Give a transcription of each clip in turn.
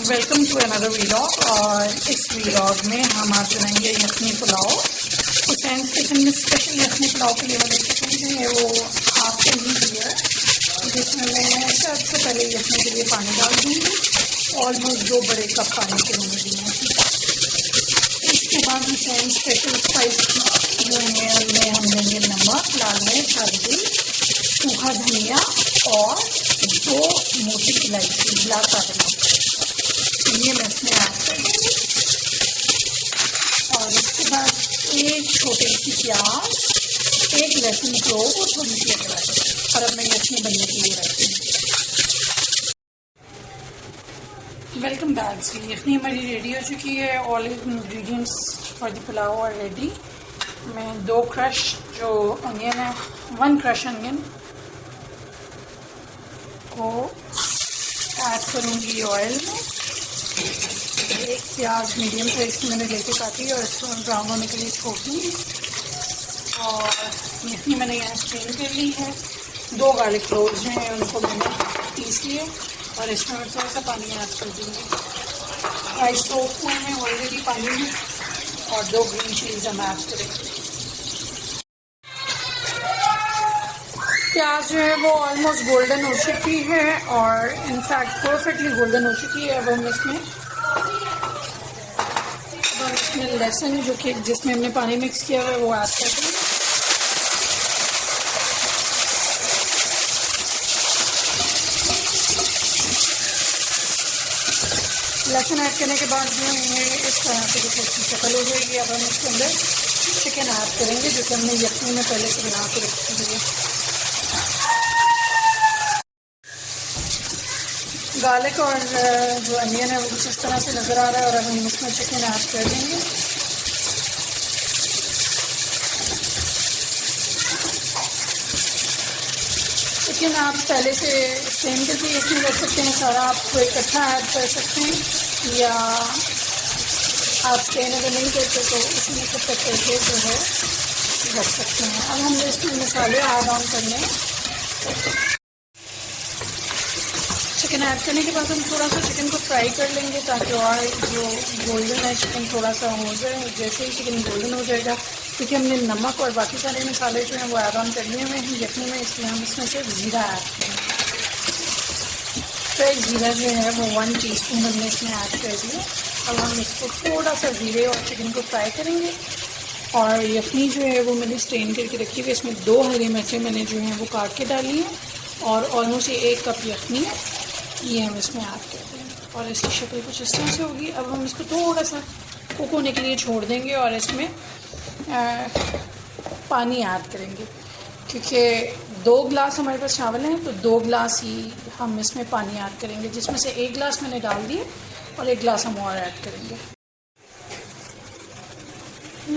Welcome to another vlog. और इस vlog में हम आज बनाएंगे यखनी पुलाव। हुसैन किचन में स्पेशल यखनी पुलाव के लिए मैंने चिकन है वो हाफ के जी लिया है, जिसमें मैं सबसे पहले यखनी के लिए पानी डाल दूँगी। ऑलमोस्ट 2 बड़े कप पानी के होने दिए हैं। इसके बाद हुसैन स्पेशल स्पाइस जो है उनमें हम लेंगे नमक, लाल मिर्च, हल्दी, सूखा धनिया और 2 मोटी इलायची, ब्लैक कार्डमम, ये मैं इसमें ऐड कर दूँगी। और उसके बाद एक छोटी सी प्याज, एक लहसुन को वो थोड़ी सी अदरक, और अब मैं यखनी बनने के लिए रखती हूँ। वेलकम बैक जी। यखनी हमारी रेडी हो चुकी है। All ingredients for the pulao are ready. मैं 2 क्रश जो अनियन है, 1 क्रश अनियन को ऐड करूँगी ऑयल में। एक प्याज मीडियम साइज़ की मैंने लेके काटी और इसको ब्राउन होने के लिए छोड़ दूँगी। और यखनी मैंने यहाँ स्ट्रेन कर ली है। 2 गार्लिक क्लोव्स जो हैं उनको मैंने पीस लिए और इसमें मैं थोड़ा सा पानी ऐड कर दूँगी। राइस सोप हुए हैं ऑलरेडी पानी में, और 2 ग्रीन चिलीज हम ऐड करेंगे। प्याज जो है वो ऑलमोस्ट गोल्डन हो चुकी है और इनफैक्ट परफेक्टली गोल्डन हो चुकी है। अब हम इसमें लहसुन जो कि जिसमें हमने पानी मिक्स किया हुआ है वो ऐड कर देंगे। लहसुन ऐड करने के बाद जो है इस तरह से कुछ अच्छी शक्ल हो जाएगी। अब हम इसके अंदर चिकन ऐड करेंगे जो कि हमने यखनी में पहले से बना के रखी हुई है। गार्लिक और जो अनियन है वो कुछ इस तरह से नज़र आ रहा है और अब हम इसमें चिकन ऐड कर देंगे। चिकन आप पहले से स्टेन करके यखनी रख सकते हैं, सारा आप इकट्ठा ऐड कर सकते हैं, या आप स्टेन अगर नहीं करते तो उसमें सब तक करके जो है रख सकते हैं। अब हम इसमें मसाले ऐड ऑन करने। चिकन ऐड करने के बाद हम थोड़ा सा चिकन को फ्राई कर लेंगे ताकि और जो गोल्डन है चिकन थोड़ा सा हो जाए। जैसे ही चिकन गोल्डन हो जाएगा, क्योंकि हमने नमक और बाकी सारे मसाले जो हैं वो ऐड ऑन कर लिए हुए हैं यखनी में, इसलिए हम इसमें से ज़ीरा ऐड करेंगे। फ्रेश ज़ीरा जो है वो 1 टीस्पून हमने इसमें ऐड कर दिया। अब हम इसको थोड़ा सा ज़ीरे और चिकन को फ्राई करेंगे। और यखनी जो है वो मैंने स्ट्रेन करके रखी हुई है। इसमें 2 हरी मिर्चें मैंने जो हैं वो काट के डाली हैं और ऑलमोस्ट 1 कप यखनी है, ये हम इसमें ऐड करते हैं। और इसकी शक्ल कुछ इस तरह से होगी। अब हम इसको थोड़ा सा कुक होने के लिए छोड़ देंगे और इसमें पानी ऐड करेंगे, क्योंकि 2 गिलास हमारे पास चावल हैं तो 2 गिलास ही हम इसमें पानी ऐड करेंगे, जिसमें से 1 गिलास मैंने डाल दिए और 1 गिलास हम और ऐड करेंगे।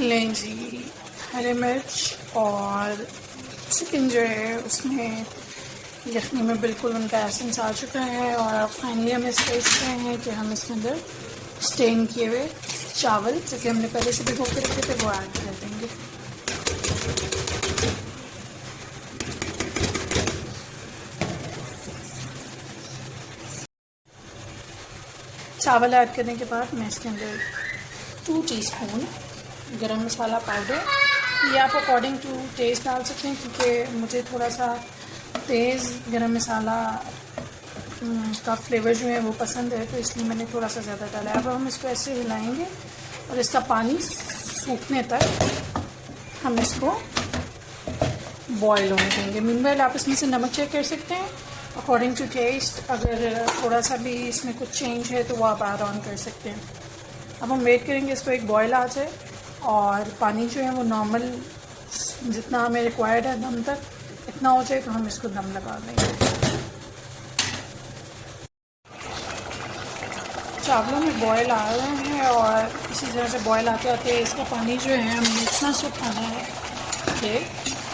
लें जी, हरे मिर्च और चिकन जो है उसमें यखनी में बिल्कुल उनका एसेंस आ चुका है। और अब फाइनली हम इस स्टेज पे हैं कि हम इसके अंदर स्टेन किए हुए चावल जो कि हमने पहले से भिगो के रखे थे वो ऐड कर देंगे। चावल ऐड करने के बाद मैं इसके अंदर 2 टीस्पून गरम मसाला पाउडर, या आप अकॉर्डिंग टू टेस्ट डाल सकते हैं, क्योंकि मुझे थोड़ा सा तेज़ गरम मसाला का फ्लेवर जो है वो पसंद है, तो इसलिए मैंने थोड़ा सा ज़्यादा डाला है। अब हम इसको ऐसे हिलाएंगे और इसका पानी सूखने तक हम इसको बॉईल होने देंगे। मीनवाइल आप इसमें से नमक चेक कर सकते हैं अकॉर्डिंग टू टेस्ट। अगर थोड़ा सा भी इसमें कुछ चेंज है तो वो आप ऐड ऑन कर सकते हैं। अब हम वेट करेंगे इसको एक बॉयल आ जाए और पानी जो है वो नॉर्मल जितना हमें रिक्वायर्ड है दम तक इतना हो जाए तो हम इसको दम लगा देंगे। चावलों में बॉयल आ रहे हैं और इसी तरह से बॉयल आते आते इसका पानी जो है हमने इतना सुखाना है कि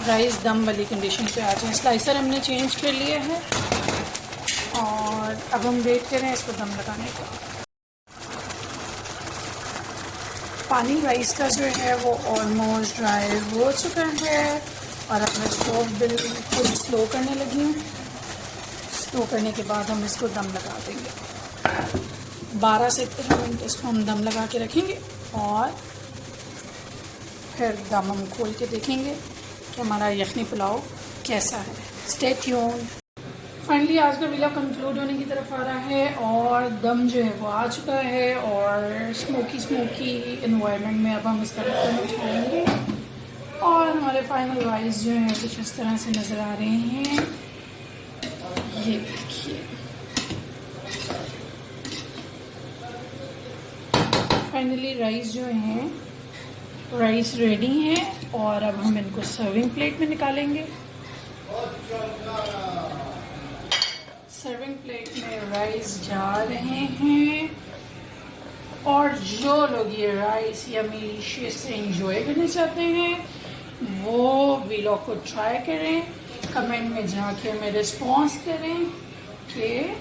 राइस दम वाली कंडीशन पे आ जाए। स्लाइसर हमने चेंज कर लिए हैं और अब हम वेट करें इसको दम लगाने का। पानी राइस का जो है वो ऑलमोस्ट ड्राई हो चुका है और अब मैं स्टोव बिल्कुल स्लो करने लगी हूँ। स्लो करने के बाद हम इसको दम लगा देंगे। 12 से 13 मिनट इसको हम दम लगा के रखेंगे और फिर दम हम खोल के देखेंगे कि हमारा यखनी पुलाव कैसा है। Stay tuned. फाइनली आज का वीडियो कंक्लूड होने की तरफ आ रहा है और दम जो है वो आ चुका है और स्मोकी इन्वायरमेंट में अब हम इसका ढक्कन उठाएंगे और हमारे फाइनल राइस जो हैं कुछ इस तरह से नज़र आ रहे हैं। ये देखिए फाइनली राइस जो हैं राइस रेडी हैं और अब हम इनको सर्विंग प्लेट में निकालेंगे। सर्विंग प्लेट में राइस जा रहे हैं और जो लोग ये राइस यमी से एंजॉय करना चाहते हैं वो वीलॉग को ट्राई करें, कमेंट में जाके हमें रिस्पॉन्स करें कि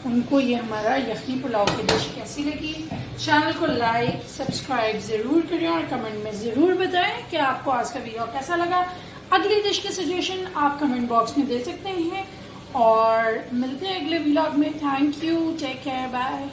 उनको ये हमारा यखनी पुलाव की डिश कैसी लगी। चैनल को लाइक सब्सक्राइब ज़रूर करें और कमेंट में ज़रूर बताएं कि आपको आज का वीडियो कैसा लगा। अगली डिश के सजेशन आप कमेंट बॉक्स में दे सकते हैं और मिलते हैं अगले व्लॉग में। Thank you, take care, bye.